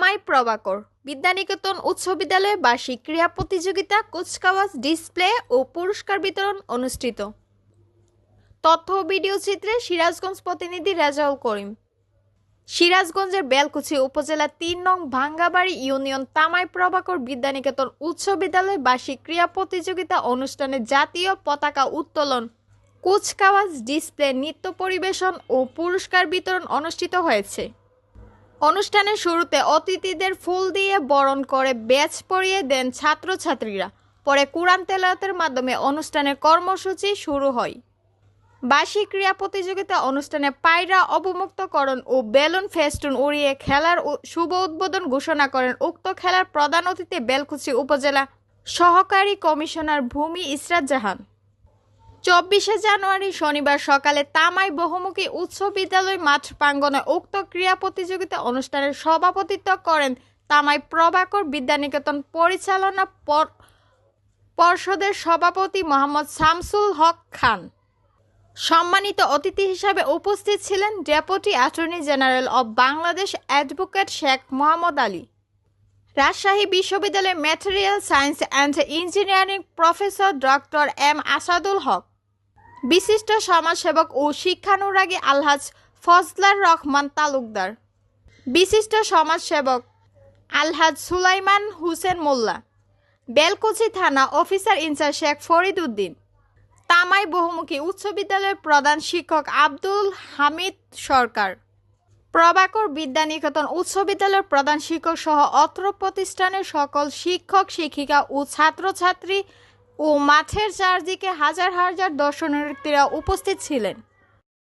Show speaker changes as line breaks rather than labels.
তামাই প্রভাকর বিদ্যানিকেতন উচ্চ বিদ্যালয়ে বার্ষিক ক্রীড়া প্রতিযোগিতা, কুচকাওয়াজ, ডিসপ্লে ও পুরস্কার বিতরণ অনুষ্ঠিত। তথ্য ও ভিডিও চিত্রে সিরাজগঞ্জ প্রতিনিধি রেজাউল করিম। সিরাজগঞ্জের বেলকুচি উপজেলার ৩ নং ভাঙ্গাবাড়ি ইউনিয়ন তামাই প্রভাকর বিদ্যানিকেতন উচ্চ বিদ্যালয়ে বার্ষিক ক্রীড়া প্রতিযোগিতা অনুষ্ঠানে জাতীয় পতাকা উত্তোলন, কুচকাওয়াজ, ডিসপ্লে, নৃত্য পরিবেশন ও পুরস্কার বিতরণ অনুষ্ঠিত হয়েছে। অনুষ্ঠানের শুরুতে অতিথিদের ফুল দিয়ে বরণ করে ব্যাচ পরিয়ে দেন ছাত্রছাত্রীরা। পরে কুরআন তেলাওয়াতের মাধ্যমে অনুষ্ঠানের কর্মসূচি শুরু হয়। বার্ষিক ক্রীড়া প্রতিযোগিতা অনুষ্ঠানে পায়রা অবমুক্তকরণ ও বেলুন ফেস্টুন উড়িয়ে খেলার শুভ উদ্বোধন ঘোষণা করেন উক্ত খেলার প্রধান অতিথি বেলকুচি উপজেলা সহকারী কমিশনার ভূমি ইসরাত জাহান। ২৪শে জানুয়ারি শনিবার সকালে তামাই বহুমুখী উচ্চ বিদ্যালয় মাঠ প্রাঙ্গণে উক্ত ক্রীড়া প্রতিযোগিতা অনুষ্ঠানের সভাপতিত্ব করেন তামাই প্রভাকর বিদ্যানিকেতন পরিচালনা পর্ষদের সভাপতি মোহাম্মদ শামসুল হক খান। সম্মানিত অতিথি হিসাবে উপস্থিত ছিলেন deputy attorney general of Bangladesh advocate Sheikh Mohammad Ali, Rajshahi বিশ্ববিদ্যালয়ের material science and engineering professor doctor M Asadul Haque, বিশিষ্ট সমাজসেবক ও শিক্ষানুরাগী আলহাজ ফজলার রহমান তালুকদার, বিশিষ্ট সমাজসেবক আলহাজ সুলাইমান হুসেন মোল্লা, বেলকুচি থানা অফিসার ইনচার্জ শেখ ফরিদ উদ্দিন, তামাই বহুমুখী উচ্চ বিদ্যালয়ের প্রধান শিক্ষক আব্দুল হামিদ সরকার, প্রভাকর বিদ্যানিকেতন উচ্চ বিদ্যালয়ের প্রধান শিক্ষক সহ অত্র প্রতিষ্ঠানের সকল শিক্ষক শিক্ষিকা ও ছাত্রছাত্রী ও মাঠের চারদিকে হাজার হাজার দর্শনার্থীরা উপস্থিত ছিলেন।